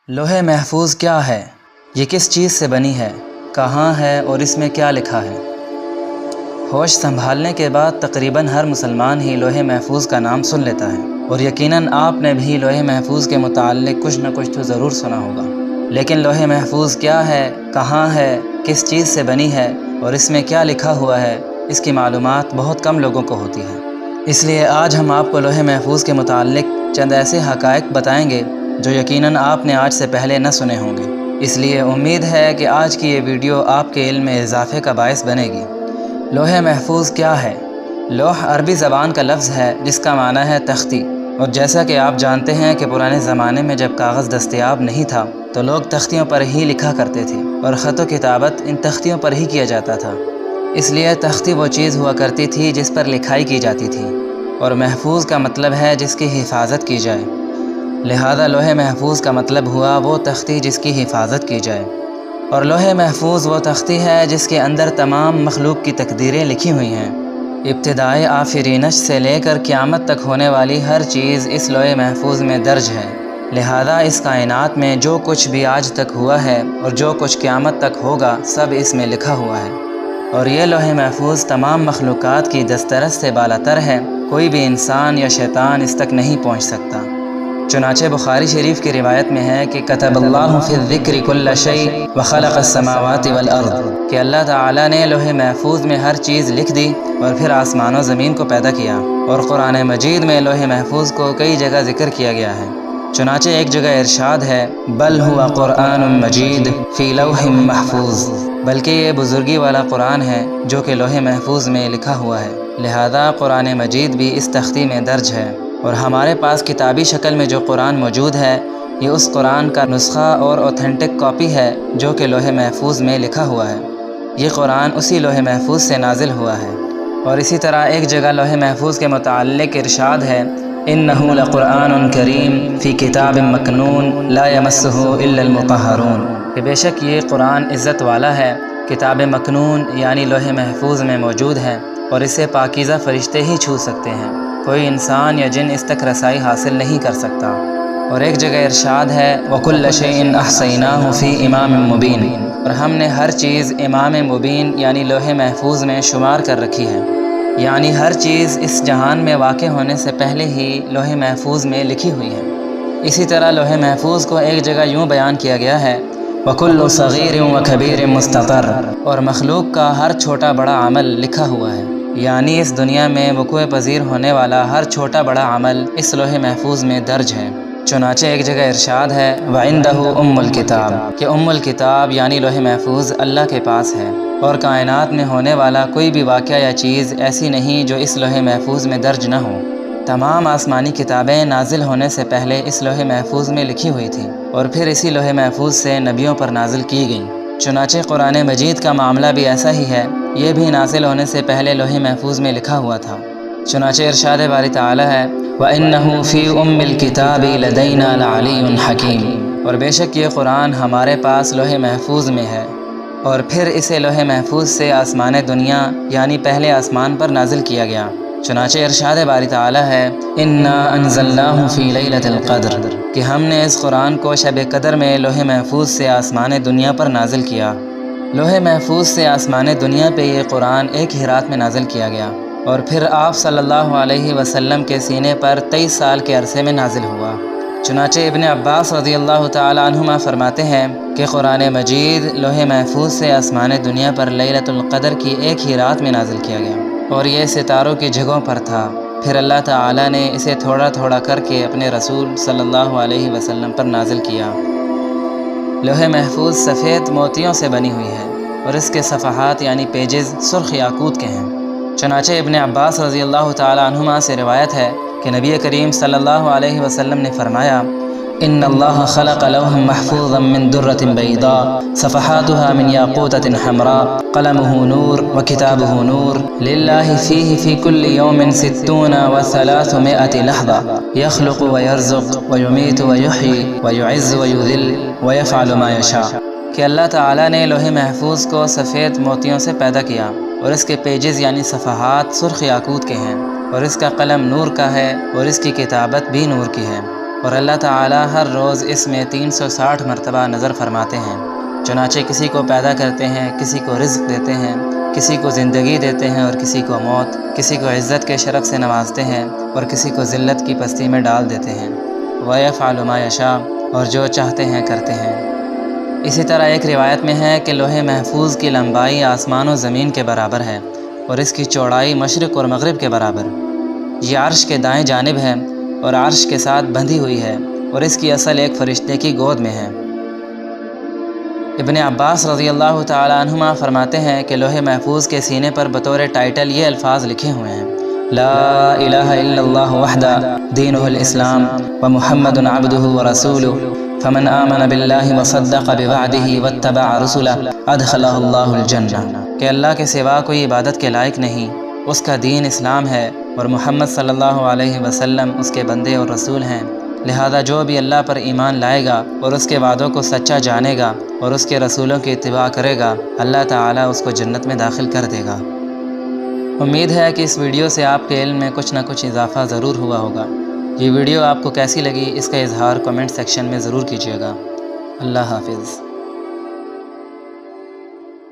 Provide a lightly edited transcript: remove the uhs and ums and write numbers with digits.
لوح محفوظ کیا ہے؟ یہ کس چیز سے بنی ہے؟ کہاں ہے اور اس میں کیا لکھا ہے؟ ہوش سنبھالنے کے بعد تقریباً ہر مسلمان ہی لوح محفوظ کا نام سن لیتا ہے، اور یقیناً آپ نے بھی لوح محفوظ کے متعلق کچھ نہ کچھ تو ضرور سنا ہوگا۔ لیکن لوح محفوظ کیا ہے، کہاں ہے، کس چیز سے بنی ہے اور اس میں کیا لکھا ہوا ہے، اس کی معلومات بہت کم لوگوں کو ہوتی ہے۔ اس لیے آج ہم آپ کو لوح محفوظ کے متعلق چند ایسے حقائق بتائیں گے جو یقیناً آپ نے آج سے پہلے نہ سنے ہوں گے۔ اس لیے امید ہے کہ آج کی یہ ویڈیو آپ کے علم میں اضافے کا باعث بنے گی۔ لوح محفوظ کیا ہے؟ لوح عربی زبان کا لفظ ہے جس کا معنی ہے تختی، اور جیسا کہ آپ جانتے ہیں کہ پرانے زمانے میں جب کاغذ دستیاب نہیں تھا تو لوگ تختیوں پر ہی لکھا کرتے تھے، اور خط و کتابت ان تختیوں پر ہی کیا جاتا تھا۔ اس لیے تختی وہ چیز ہوا کرتی تھی جس پر لکھائی کی جاتی تھی، اور محفوظ کا مطلب ہے جس کی حفاظت کی جائے، لہذا لوح محفوظ کا مطلب ہوا وہ تختی جس کی حفاظت کی جائے۔ اور لوح محفوظ وہ تختی ہے جس کے اندر تمام مخلوق کی تقدیریں لکھی ہوئی ہیں، ابتدائے آفرینش سے لے کر قیامت تک ہونے والی ہر چیز اس لوح محفوظ میں درج ہے، لہذا اس کائنات میں جو کچھ بھی آج تک ہوا ہے اور جو کچھ قیامت تک ہوگا سب اس میں لکھا ہوا ہے۔ اور یہ لوح محفوظ تمام مخلوقات کی دسترس سے بالاتر ہے، کوئی بھی انسان یا شیطان اس تک نہیں پہنچ سکتا۔ چنانچہ بخاری شریف کی روایت میں ہے کہ کتب اللہ فی الذکر کل شیء وخلق السماوات والارض، کہ اللہ تعالیٰ نے لوح محفوظ میں ہر چیز لکھ دی اور پھر آسمان و زمین کو پیدا کیا۔ اور قرآن مجید میں لوح محفوظ کو کئی جگہ ذکر کیا گیا ہے۔ چنانچہ ایک جگہ ارشاد ہے بل ہوا قرآن مجید فی لوح محفوظ، بلکہ یہ بزرگی والا قرآن ہے جو کہ لوح محفوظ میں لکھا ہوا ہے، لہذا قرآن مجید بھی اس تختی میں درج ہے۔ اور ہمارے پاس کتابی شکل میں جو قرآن موجود ہے یہ اس قرآن کا نسخہ اور اوتھینٹک کاپی ہے جو کہ لوح محفوظ میں لکھا ہوا ہے۔ یہ قرآن اسی لوح محفوظ سے نازل ہوا ہے۔ اور اسی طرح ایک جگہ لوح محفوظ کے متعلق ارشاد ہے انہ لقرآن کریم فی کتاب مکنون لا یمسہ الا المطہرون، کہ بے شک یہ قرآن عزت والا ہے، کتاب مکنون یعنی لوح محفوظ میں موجود ہے، اور اسے پاکیزہ فرشتے ہی چھو سکتے ہیں، کوئی انسان یا جن اس تک رسائی حاصل نہیں کر سکتا۔ اور ایک جگہ ارشاد ہے وَكُلَّ شَيْءٍ أَحْصَيْنَاهُ فِي إِمَامٍ مُبِينٍ، اور ہم نے ہر چیز امام مبین یعنی لوح محفوظ میں شمار کر رکھی ہے، یعنی ہر چیز اس جہان میں واقع ہونے سے پہلے ہی لوح محفوظ میں لکھی ہوئی ہے۔ اسی طرح لوح محفوظ کو ایک جگہ یوں بیان کیا گیا ہے وَكُلُّ صَغِيرٍ وَكَبِيرٍ مُسْتَطَرٍ، اور مخلوق کا ہر چھوٹا بڑا عمل لکھا ہوا ہے، یعنی اس دنیا میں وقوع پذیر ہونے والا ہر چھوٹا بڑا عمل اس لوح محفوظ میں درج ہے۔ چنانچہ ایک جگہ ارشاد ہے وَعِندَهُ أُمُّ الْكِتَابِ، کہ ام الکتاب یعنی لوح محفوظ اللہ کے پاس ہے، اور کائنات میں ہونے والا کوئی بھی واقعہ یا چیز ایسی نہیں جو اس لوح محفوظ میں درج نہ ہو۔ تمام آسمانی کتابیں نازل ہونے سے پہلے اس لوح محفوظ میں لکھی ہوئی تھی، اور پھر اسی لوح محفوظ سے نبیوں پر نازل کی گئیں۔ چنانچہ قرآن مجید کا معاملہ بھی ایسا ہی ہے، یہ بھی نازل ہونے سے پہلے لوح محفوظ میں لکھا ہوا تھا۔ چنانچہ ارشاد باری تعالی ہے وَإِنَّهُ فِي أُمِّ الْكِتَابِ لَدَيْنَا لَعَلِيٌّ حَكِيمٌ، اور بے شک یہ قرآن ہمارے پاس لوح محفوظ میں ہے، اور پھر اسے لوح محفوظ سے آسمان دنیا یعنی پہلے آسمان پر نازل کیا گیا۔ چنانچہ ارشاد باری تعالی ہے إِنَّا أَنزَلْنَاهُ فِي لَيْلَةِ الْقَدْرِ، کہ ہم نے اس قرآن کو شب قدر میں لوح محفوظ سے آسمان دنیا پر نازل کیا۔ لوح محفوظ سے آسمان دنیا پہ یہ قرآن ایک ہی رات میں نازل کیا گیا، اور پھر آپ صلی اللہ علیہ وسلم کے سینے پر 23 سال کے عرصے میں نازل ہوا۔ چنانچہ ابن عباس رضی اللہ تعالی عنہما فرماتے ہیں کہ قرآن مجید لوح محفوظ سے آسمان دنیا پر لیلۃ القدر کی ایک ہی رات میں نازل کیا گیا، اور یہ ستاروں کی جگہوں پر تھا۔ پھر اللہ تعالی نے اسے تھوڑا تھوڑا کر کے اپنے رسول صلی اللہ علیہ وسلم پر نازل کیا۔ لوح محفوظ سفید موتیوں سے بنی ہوئی ہے، اور اس کے صفحات یعنی پیجز سرخ یاقوت کے ہیں۔ چنانچہ ابن عباس رضی اللہ تعالی عنہما سے روایت ہے کہ نبی کریم صلی اللہ علیہ وسلم نے فرمایا ان اللہ خلق لوحا محفوظا من درۃ بیضاء صفحاتها من یاقوتۃ حمراء قلمه نور وکتابه نور للہ فیہ فی کل یوم 60 و300 لحظة یخلق ویرزق ویمیت ویحیی ویعز ویذل ویفعل ما یشاء، کہ اللہ تعالیٰ نے لوح محفوظ کو سفید موتیوں سے پیدا کیا، اور اس کے پیجز یعنی صفحات سرخ یاقوت کے ہیں، اور اس کا قلم نور کا ہے، اور اس کی کتابت بھی نور کی ہے۔ اور اللہ تعالی ہر روز اس میں 360 مرتبہ نظر فرماتے ہیں۔ چنانچہ کسی کو پیدا کرتے ہیں، کسی کو رزق دیتے ہیں، کسی کو زندگی دیتے ہیں اور کسی کو موت، کسی کو عزت کے شرف سے نوازتے ہیں اور کسی کو ذلت کی پستی میں ڈال دیتے ہیں۔ وَيَفْعَلُ مَا يَشَاءُ، اور جو چاہتے ہیں کرتے ہیں۔ اسی طرح ایک روایت میں ہے کہ لوح محفوظ کی لمبائی آسمان و زمین کے برابر ہے اور اس کی چوڑائی مشرق اور مغرب کے برابر۔ یہ عرش کے دائیں جانب ہے اور عرش کے ساتھ بندھی ہوئی ہے اور اس کی اصل ایک فرشتے کی گود میں ہے۔ ابن عباس رضی اللہ تعالی عنہما فرماتے ہیں کہ لوح محفوظ کے سینے پر بطور ٹائٹل یہ الفاظ لکھے ہوئے ہیں: لا الہ الا اللہ وحدہ دینہ الاسلام ومحمد عبدہ ورسولہ فمن آمن باللہ وصدق بوعدہ واتبع رسلہ ادخلہ اللہ الجنہ، کہ اللہ کے سوا کوئی عبادت کے لائق نہیں، اس کا دین اسلام ہے اور محمد صلی اللہ علیہ وسلم اس کے بندے اور رسول ہیں، لہذا جو بھی اللہ پر ایمان لائے گا اور اس کے وعدوں کو سچا جانے گا اور اس کے رسولوں کی اتباع کرے گا، اللہ تعالیٰ اس کو جنت میں داخل کر دے گا۔ امید ہے کہ اس ویڈیو سے آپ کے علم میں کچھ نہ کچھ اضافہ ضرور ہوا ہوگا۔ یہ ویڈیو آپ کو کیسی لگی اس کا اظہار کمنٹ سیکشن میں ضرور کیجیے گا۔ اللہ حافظ۔